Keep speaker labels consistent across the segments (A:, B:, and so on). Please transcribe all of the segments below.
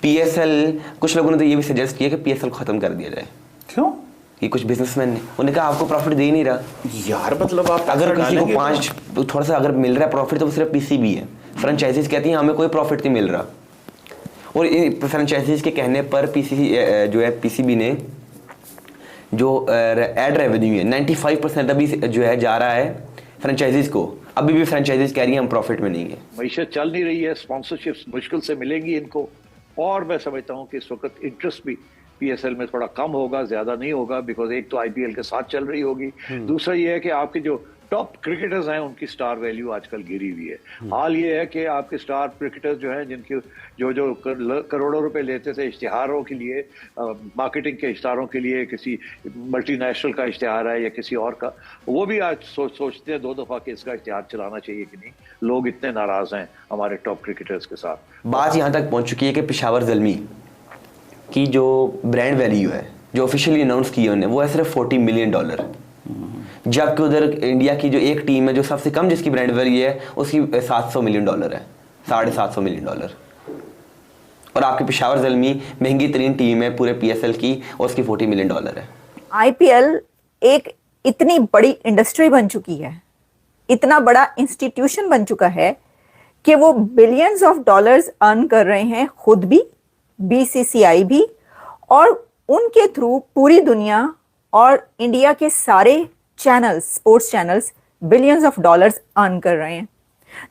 A: PSL, कुछ लोगों ने तो ये भी सजेस्ट किया कि पीएसएल खत्म कर दिया जाए।
B: क्यों?
A: ये कुछ बिजनेसमैन ने उन्होंने कहा आपको प्रॉफिट दे ही नहीं रहा
B: यार, मतलब आप
A: अगर किसी को 5 थोड़ा सा अगर मिल रहा है प्रॉफिट तो वो सिर्फ पीसीबी है। फ्रेंचाइजीज कहती हैं हमें कोई प्रॉफिट नहीं मिल रहा, और फ्रेंचाइजीज के कहने पर पीसीबी ने जो एड रेवेन्यू है 95% अभी जो है जा रहा है फ्रेंचाइजीज को। अभी भी फ्रेंचाइजीज कह रही है हम प्रॉफिट में नहीं है।
C: मईशत चल नहीं रही है, स्पॉन्सरशिप्स मुश्किल से मिलेंगी इनको, और मैं समझता हूँ कि इस वक्त इंटरेस्ट भी पीएसएल में थोड़ा कम होगा, ज्यादा नहीं होगा, बिकॉज एक तो आईपीएल के साथ चल रही होगी, दूसरा ये है कि आपके जो टॉप क्रिकेटर्स हैं उनकी स्टार वैल्यू आजकल गिरी हुई है। हाल ये है कि आपके स्टार क्रिकेटर्स जो हैं जिनके जो करोड़ों रुपए लेते थे इश्तिहारों के लिए, मार्केटिंग के इश्तिहारों के लिए, किसी मल्टीनेशनल का इश्तिहार है या किसी और का, वो भी आज सोचते हैं 2 दफा कि इसका इश्तिहार चलाना चाहिए कि नहीं। लोग इतने नाराज हैं हमारे टॉप क्रिकेटर्स के साथ।
A: बात यहाँ तक पहुँच चुकी है कि पेशावर ज़ल्मी की जो ब्रांड वैल्यू है जो ऑफिशियली अनाउंस की है उन्होंने, वो है सिर्फ $40 मिलियन, जबकि उधर इंडिया की जो एक टीम है जो सबसे कम जिसकी ब्रांड वैल्यू है उसकी $700 मिलियन है, $750 मिलियन। और आपके पेशावर ज़ल्मी महंगी तरीन टीम है पूरे पीएसएल की और उसकी $40 मिलियन है।
D: आईपीएल एक इतनी बड़ी इंडस्ट्री बन चुकी है, इतना बड़ा इंस्टीट्यूशन बन चुका है कि वो बिलियंस ऑफ डॉलर्स अर्न कर रहे हैं, खुद भी, बीसीसीआई भी, और उनके थ्रू पूरी दुनिया और इंडिया के सारे channels, sports channels billions of dollars earn कर रहे हैं।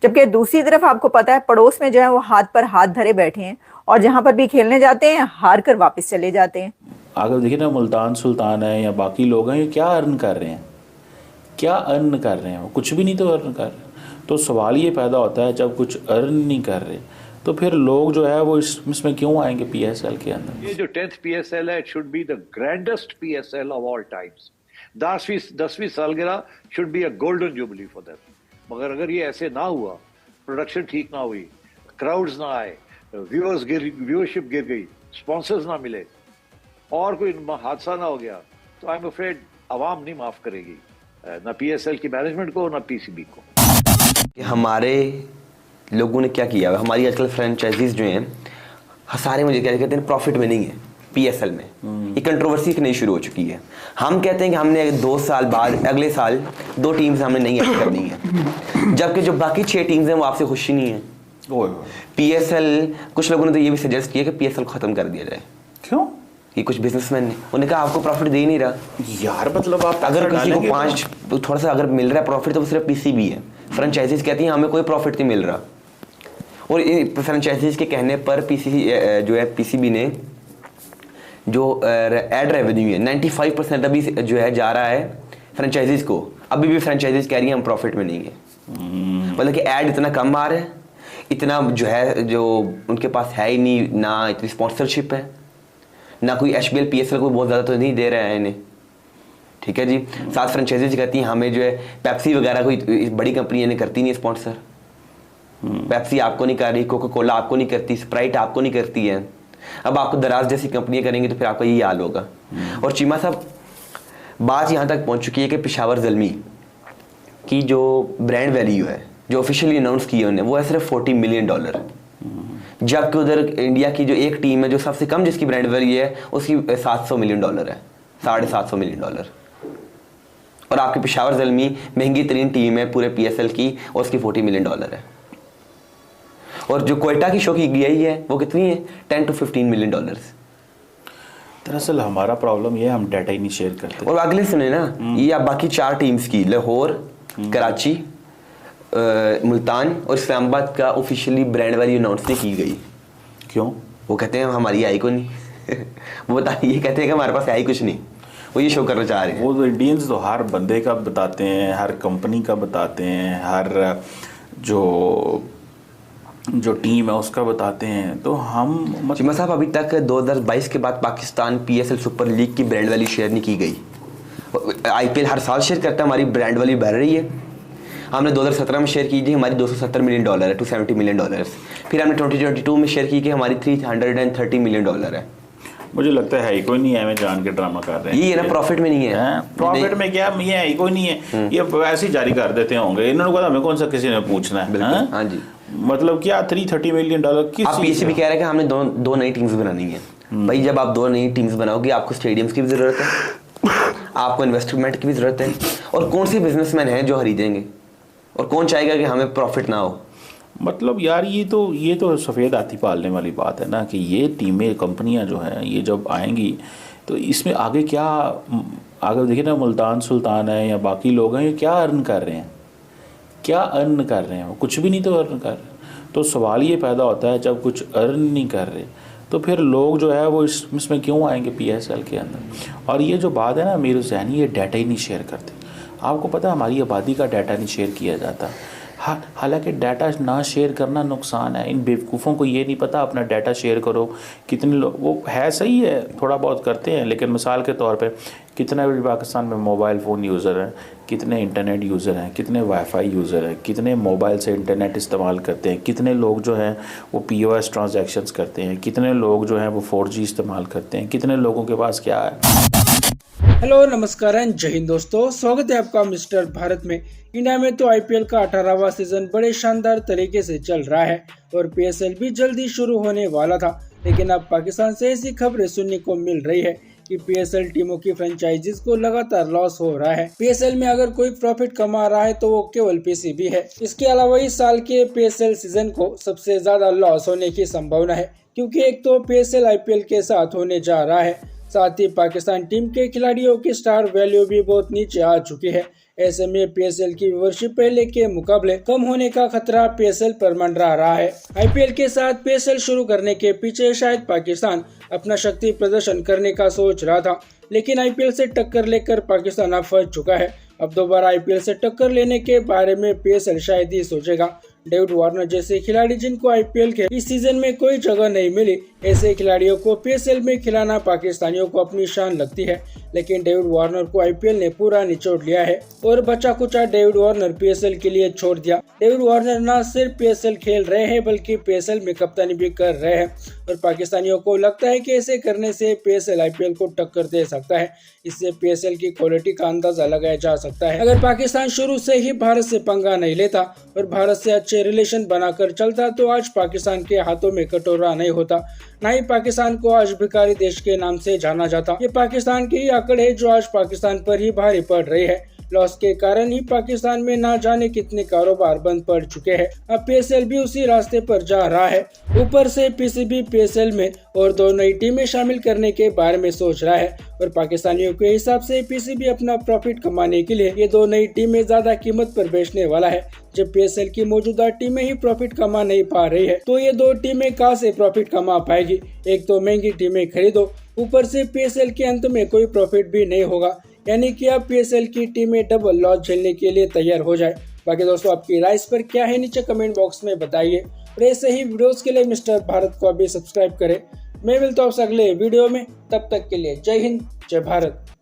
D: जबकि दूसरी तरफ आपको पता है पड़ोस में जो है वो हाथ पर हाथ धरे बैठे हैं और जहां पर भी खेलने जाते हैं हार कर वापस चले जाते हैं।
B: अगर देखिए ना, मुल्तान सुल्तान है या बाकी लोग हैं, ये क्या अर्न कर रहे हैं? क्या अर्न कर रहे हैं? वो कुछ भी नहीं तो अर्न कर रहे। तो सवाल ये पैदा होता है जब कुछ अर्न नहीं कर रहे तो फिर लोग जो है वो इसमें क्यों आएंगे पीएसएल के अंदर?
C: ये जो 10th पीएसएल है, it should be the grandest PSL of all times. 10वीं सालगिरह should be a golden jubilee for that. मगर अगर ये ऐसे ना हुआ, प्रोडक्शन ठीक ना हुई, क्राउड्स ना आए, व्यूअरशिप गिर गई, स्पॉन्सर्स ना मिले और कोई हादसा ना हो गया, तो आई एम अफ्रेड आवाम नहीं माफ करेगी, ना पीएसएल की मैनेजमेंट को ना पीसीबी को।
A: हमारे लोगों ने क्या किया, हमारी आजकल फ्रेंचाइजीज जो हैं सारे मुझे क्या कहते हैं प्रॉफिट में नहीं है पीएसएल में। ये कंट्रोवर्सी नहीं शुरू हो चुकी है। हम कहते हैं कि हमने 2 साल बाद अगले साल 2 टीम्स हमने नहीं ऐड करनी है, जबकि जो बाकी 6 टीम्स हैं वो आपसे खुशी नहीं है। पीएसएल, कुछ लोगों ने तो ये भी सजेस्ट किया कि पीएसएल खत्म कर दिया जाए।
B: क्यों?
A: ये कुछ बिजनेसमैन ने उन्होंने कहा आपको प्रॉफिट दे ही नहीं रहा
B: यार, मतलब आप
A: अगर किसी को 5 थोड़ा सा अगर मिल रहा है प्रॉफिट तो वो सिर्फ पीसीबी है। फ्रेंचाइजीज कहती हैं हमें कोई प्रॉफिट नहीं मिल रहा, और फ्रेंचाइजीज के कहने पर पीसीबी ने जो एड रेवेन्यू है 95% अभी जो है जा रहा है फ्रेंचाइजीज को। अभी भी फ्रेंचाइजीज कह रही हैं हम प्रॉफिट में नहीं है। मतलब कि ऐड इतना कम आ रहा है, इतना जो है जो उनके पास है ही नहीं, ना इतनी स्पॉन्सरशिप है, ना कोई एचबीएल पीएसएल को बहुत ज़्यादा तो नहीं दे रहा है इन्हें। ठीक है जी। साथ फ्रेंचाइजीज कहती हैं हमें जो है पेप्सी वगैरह कोई बड़ी कंपनी इन्हें करती नहीं है स्पॉन्सर। पेप्सी आपको नहीं कर रही, कोका कोला आपको नहीं करती, स्प्राइट आपको नहीं करती है। अब आपको दराज जैसी कंपनियां करेंगी तो फिर आपका यही हाल होगा। और चीमा साहब, बात यहाँ तक पहुँच चुकी है कि पेशावर ज़ल्मी की जो ब्रांड वैल्यू है जो ऑफिशियली अनाउंस की है उन्होंने, वो है सिर्फ $40 मिलियन, जबकि उधर इंडिया की जो एक टीम है जो सबसे कम जिसकी ब्रांड वैल्यू है उसकी $700 मिलियन है, $750 मिलियन। और आपके पेशावर ज़ल्मी महंगी तरीन टीम है पूरे पीएसएल की और उसकी $40 मिलियन है। और जो क्वेटा की शो की गई है वो कितनी है? $10 to 15 मिलियन।
B: दरअसल हमारा प्रॉब्लम ये है, हम डाटा ही नहीं शेयर करते।
A: और अगले सुने ना, ये आप बाकी 4 टीम्स की, लाहौर, कराची, मुल्तान और इस्लामाबाद का ऑफिशियली ब्रांड वैल्यू अनाउंस नहीं की गई।
B: क्यों?
A: वो कहते हैं हमारी आई को नहीं वो बताइए, ये कहते हैं कि हमारे पास आई कुछ नहीं, वो ये शो करना चाह रहे हैं।
B: वो तो इंडियंस तो हर बंदे का बताते हैं, हर कंपनी का बताते हैं, हर जो टीम है उसका बताते हैं। तो हम
A: चिमा साहब, अभी तक 2022 के बाद पाकिस्तान पीएसएल सुपर लीग की ब्रांड वैल्यू शेयर नहीं की गई। आईपीएल हर साल शेयर करता है, हमारी ब्रांड वैल्यू बढ़ रही है। हमने 2017 में शेयर की थी, हमारी $270 मिलियन है, $270 मिलियन। फिर हमने 2022 में शेयर की कि हमारी $330 मिलियन है।
B: मुझे लगता है ही कोई नहीं है, हमें जान के ड्रामा कर रहे हैं।
A: ये ना प्रॉफिट में नहीं है।
B: प्रॉफिट में क्या, ये है ही कोई नहीं है, ये वैसे ही जारी कर देते होंगे। इन्होंने कहा हमें कौन सा किसी ने पूछना है।
A: हाँ जी।
B: मतलब क्या $330 मिलियन किस
A: आप
B: चीज़
A: पीसीबी
B: का?
A: कह रहे हैं कि हमने दो नई टीम्स बनानी है। भाई जब आप 2 नई टीम्स बनाओगे आपको स्टेडियम्स की भी जरूरत है, आपको इन्वेस्टमेंट की भी जरूरत है, और कौन से बिजनेसमैन हैं जो खरीदेंगे, और कौन चाहेगा कि हमें प्रॉफिट ना हो।
B: मतलब यार ये तो सफ़ेद हाथी पालने वाली बात है ना, कि ये टीमें कंपनियां जो हैं ये जब आएंगी तो इसमें आगे क्या, आगे देखिए ना, मुल्तान सुल्तान है या बाकी लोग हैं, ये क्या अर्न कर रहे हैं, क्या अर्न कर रहे हैं? वो कुछ भी नहीं तो अर्न कर रहे। तो सवाल ये पैदा होता है जब कुछ अर्न नहीं कर रहे तो फिर लोग जो है वो इसमें क्यों आएंगे PSL के अंदर। और ये जो बात है ना मीर हुसैनी, ये डाटा ही नहीं शेयर करते। आपको पता है हमारी आबादी का डाटा नहीं शेयर किया जाता। हालांकि डाटा ना शेयर करना नुकसान है। इन बेवकूफ़ों को ये नहीं पता अपना डाटा शेयर करो। कितने लोग वो है, सही है, थोड़ा बहुत करते हैं, लेकिन मिसाल के तौर पे कितने भी पाकिस्तान में मोबाइल फ़ोन यूज़र हैं, कितने इंटरनेट यूज़र हैं, कितने वाईफाई यूज़र हैं, कितने मोबाइल से इंटरनेट इस्तेमाल करते हैं, कितने लोग जो हैं वो POS ट्रांजैक्शंस करते हैं, कितने लोग जो हैं वो 4G इस्तेमाल करते हैं, कितने लोगों के पास क्या है।
E: हेलो नमस्कार एंड जय हिंद दोस्तों, स्वागत है आपका मिस्टर भारत में। इंडिया में तो IPL का 18वां सीजन बड़े शानदार तरीके से चल रहा है और PSL भी जल्दी शुरू होने वाला था, लेकिन अब पाकिस्तान से ऐसी खबरें सुनने को मिल रही है कि PSL टीमों की फ्रेंचाइजीज को लगातार लॉस हो रहा है। PSL में अगर कोई प्रॉफिट कमा रहा है तो वो केवल PCB है। इसके अलावा इस साल के PSL सीजन को सबसे ज्यादा लॉस होने की संभावना है, क्योंकि एक तो PSL IPL के साथ होने जा रहा है, साथ ही पाकिस्तान टीम के खिलाड़ियों की स्टार वैल्यू भी बहुत नीचे आ चुकी है। ऐसे में PSL की व्यूअरशिप पहले के मुकाबले कम होने का खतरा PSL पर मंडरा रहा है। IPL के साथ PSL शुरू करने के पीछे शायद पाकिस्तान अपना शक्ति प्रदर्शन करने का सोच रहा था, लेकिन IPL से टक्कर लेकर पाकिस्तान अब फंस चुका है। अब दोबारा IPL से टक्कर लेने के बारे में PSL शायद ही सोचेगा। डेविड वार्नर जैसे खिलाड़ी जिनको IPL के इस सीजन में कोई जगह नहीं मिली, ऐसे खिलाड़ियों को PSL में खिलाना पाकिस्तानियों को अपनी शान लगती है, लेकिन डेविड वार्नर को IPL ने पूरा निचोड़ लिया है और बचा कुचा डेविड वार्नर PSL के लिए छोड़ दिया। डेविड वार्नर न सिर्फ PSL खेल रहे हैं बल्कि PSL में कप्तानी भी कर रहे हैं और पाकिस्तानियों को लगता है कि ऐसे करने से PSL IPL को टक्कर दे सकता है। इससे PSL की क्वालिटी का अंदाजा लगाया जा सकता है। अगर पाकिस्तान शुरू से ही भारत से पंगा नहीं लेता और भारत से अच्छे रिलेशन बनाकर चलता तो आज पाकिस्तान के हाथों में कटोरा नहीं होता, ना ही पाकिस्तान को आज भिखारी देश के नाम से जाना जाता। ये पाकिस्तान की आंकड़ है जो आज पाकिस्तान पर ही भारी पड़ रही है। लॉस के कारण ही पाकिस्तान में ना जाने कितने कारोबार बंद पड़ चुके हैं। अब PSL भी उसी रास्ते पर जा रहा है। ऊपर से PCB PSL में और 2 नई टीमें शामिल करने के बारे में सोच रहा है और पाकिस्तानियों के हिसाब से PCB अपना प्रॉफिट कमाने के लिए ये 2 नई टीमें ज्यादा कीमत पर बेचने वाला है। जब PSL की मौजूदा टीमें ही प्रॉफिट कमा नहीं पा रही है तो ये 2 टीमें कहां से प्रॉफिट कमा पाएगी। एक तो महंगी टीमें खरीदो, ऊपर से PSL के अंत में कोई प्रॉफिट भी नहीं होगा, यानी कि अब PSL की टीमें डबल लॉस झेलने के लिए तैयार हो जाए। बाकी दोस्तों आपकी राय इस पर क्या है नीचे कमेंट बॉक्स में बताइए और ऐसे ही वीडियोस के लिए मिस्टर भारत को अभी सब्सक्राइब करें। मैं मिलता हूँ अगले वीडियो में, तब तक के लिए जय हिंद जय भारत।